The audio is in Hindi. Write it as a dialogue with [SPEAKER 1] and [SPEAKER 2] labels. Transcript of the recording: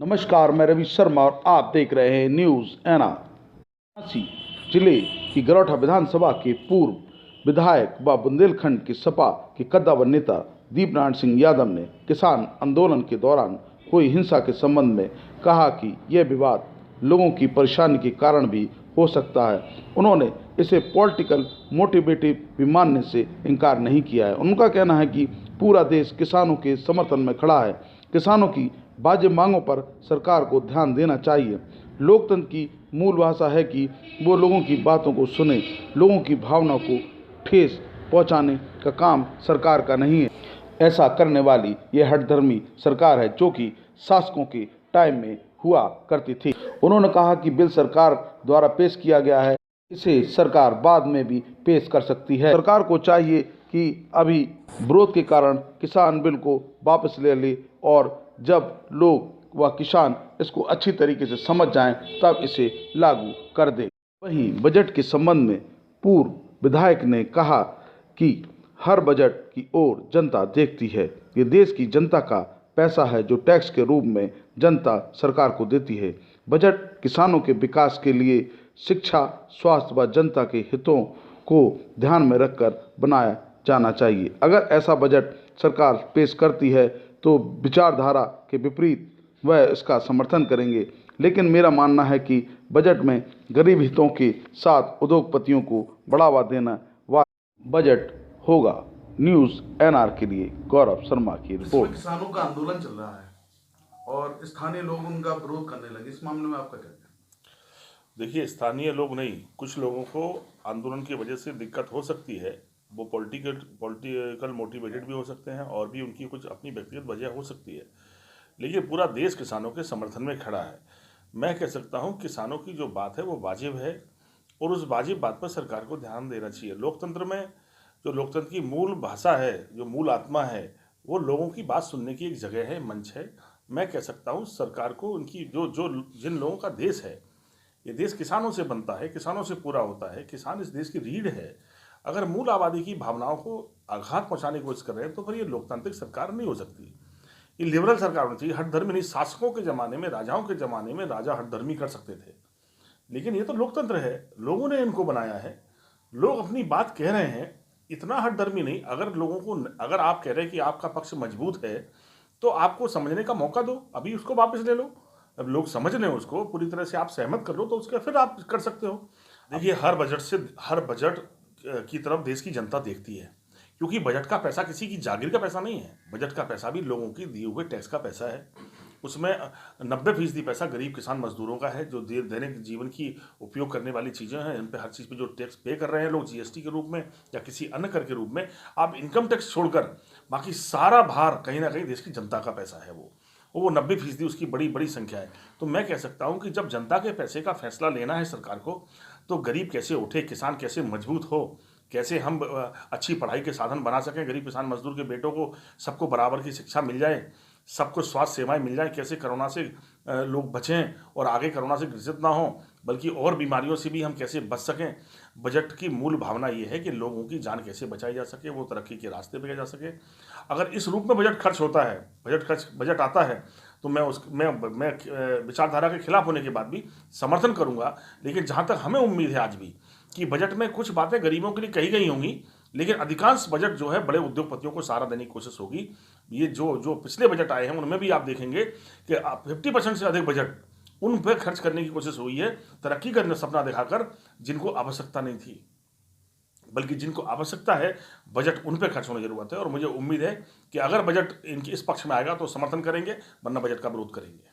[SPEAKER 1] नमस्कार, मैं रवि शर्मा और आप देख रहे हैं न्यूज़ एनआर। झांसी जिले की गरौठा विधानसभा के पूर्व विधायक व बुंदेलखंड के सपा के कद्दावर नेता दीपनारायण सिंह यादव ने किसान आंदोलन के दौरान हुई हिंसा के संबंध में कहा कि यह विवाद लोगों की परेशानी के कारण भी हो सकता है। उन्होंने इसे पॉलिटिकल मोटिवेटिव भी मानने से इनकार नहीं किया है। उनका कहना है कि पूरा देश किसानों के समर्थन में खड़ा है। किसानों की वाजिब मांगों पर सरकार को ध्यान देना चाहिए। लोकतंत्र की मूल भाषा है कि वो लोगों की बातों को सुने। लोगों की भावना को ठेस पहुंचाने का काम सरकार का नहीं है। ऐसा करने वाली ये हठधर्मी सरकार है जो कि शासकों के टाइम में हुआ करती थी। उन्होंने कहा कि बिल सरकार द्वारा पेश किया गया है, इसे सरकार बाद में भी पेश कर सकती है। सरकार को चाहिए कि अभी विरोध के कारण किसान बिल को वापस ले ले और जब लोग व किसान इसको अच्छी तरीके से समझ जाएं तब इसे लागू कर दे। वहीं बजट के संबंध में पूर्व विधायक ने कहा कि हर बजट की ओर जनता देखती है। ये देश की जनता का पैसा है जो टैक्स के रूप में जनता सरकार को देती है। बजट किसानों के विकास के लिए शिक्षा, स्वास्थ्य व जनता के हितों को ध्यान में रखकर बनाया जाना चाहिए। अगर ऐसा बजट सरकार पेश करती है तो विचारधारा के विपरीत वह इसका समर्थन करेंगे, लेकिन मेरा मानना है कि बजट में गरीब हितों के साथ उद्योगपतियों को बढ़ावा देना व बजट होगा। न्यूज़ एनआर के लिए गौरव शर्मा की रिपोर्ट।
[SPEAKER 2] किसानों का आंदोलन चल रहा है और स्थानीय लोग उनका विरोध करने लगे, इस मामले में आपका क्या कहना है?
[SPEAKER 3] देखिए, स्थानीय लोग नहीं, कुछ लोगों को आंदोलन की वजह से दिक्कत हो सकती है। वो पॉलिटिकल मोटिवेटेड भी हो सकते हैं और भी उनकी कुछ अपनी व्यक्तिगत वजह हो सकती है, लेकिन पूरा देश किसानों के समर्थन में खड़ा है। मैं कह सकता हूँ किसानों की जो बात है वो वाजिब है और उस वाजिब बात पर सरकार को ध्यान देना चाहिए। लोकतंत्र में जो लोकतंत्र की मूल भाषा है, जो मूल आत्मा है, वो लोगों की बात सुनने की एक जगह है, मंच है। मैं कह सकता हूँ सरकार को उनकी जो जो जिन लोगों का देश है, ये देश किसानों से बनता है, किसानों से पूरा होता है, किसान इस देश की रीढ़ है। अगर मूल आबादी की भावनाओं को आघात पहुंचाने की कोशिश कर रहे हैं तो फिर ये लोकतांत्रिक सरकार नहीं हो सकती। ये लिबरल सरकार होनी चाहिए। हठधर्मी नहीं। शासकों के ज़माने में, राजाओं के ज़माने में राजा हठधर्मी कर सकते थे, लेकिन ये तो लोकतंत्र है, लोगों ने इनको बनाया है, लोग अपनी बात कह रहे हैं। इतना हठधर्मी नहीं। अगर लोगों को, अगर आप कह रहे हैं कि आपका पक्ष मजबूत है तो आपको समझने का मौका दो, अभी उसको वापस ले लो। अब लोग समझ लें उसको, पूरी तरह से आप सहमत कर लो तो उसके फिर आप कर सकते हो। देखिए, हर बजट की तरफ देश की जनता देखती है, क्योंकि बजट का पैसा किसी की जागीर का पैसा नहीं है। बजट का पैसा भी लोगों की दिए हुए टैक्स का पैसा है। उसमें 90% पैसा गरीब किसान मजदूरों का है, जो दैनिक जीवन की उपयोग करने वाली चीज़ें हैं, इन पे हर चीज़ पे जो टैक्स पे कर रहे हैं लोग, जीएसटी के रूप में या किसी अन्य कर के रूप में। आप इनकम टैक्स छोड़कर बाकी सारा भार कहीं ना कहीं देश की जनता का पैसा है। वो 90% उसकी बड़ी बड़ी संख्या है। तो मैं कह सकता हूँ कि जब जनता के पैसे का फैसला लेना है सरकार को, तो गरीब कैसे उठे, किसान कैसे मजबूत हो, कैसे हम अच्छी पढ़ाई के साधन बना सकें, गरीब किसान मजदूर के बेटों को सबको बराबर की शिक्षा मिल जाए, सबको स्वास्थ्य सेवाएं मिल जाए, कैसे कोरोना से लोग बचें और आगे कोरोना से ग्रसित ना हों, बल्कि और बीमारियों से भी हम कैसे बच सकें। बजट की मूल भावना ये है कि लोगों की जान कैसे बचाई जा सके, वो तरक्की के रास्ते पे जा सके। अगर इस रूप में बजट खर्च होता है, बजट आता है, तो मैं विचारधारा के खिलाफ होने के बाद भी समर्थन करूंगा। लेकिन जहां तक हमें उम्मीद है आज भी कि बजट में कुछ बातें गरीबों के लिए कही गई होंगी, लेकिन अधिकांश बजट जो है बड़े उद्योगपतियों को सहारा देने की कोशिश होगी। ये जो पिछले बजट आए हैं उनमें भी आप देखेंगे कि 50% से अधिक बजट उन पर खर्च करने की कोशिश हुई है, तरक्की का सपना दिखाकर, जिनको आवश्यकता नहीं थी, बल्कि जिनको आवश्यकता है बजट उन पर खर्च होने की जरूरत है। और मुझे उम्मीद है कि अगर बजट इनके इस पक्ष में आएगा तो समर्थन करेंगे, वरना बजट का विरोध करेंगे।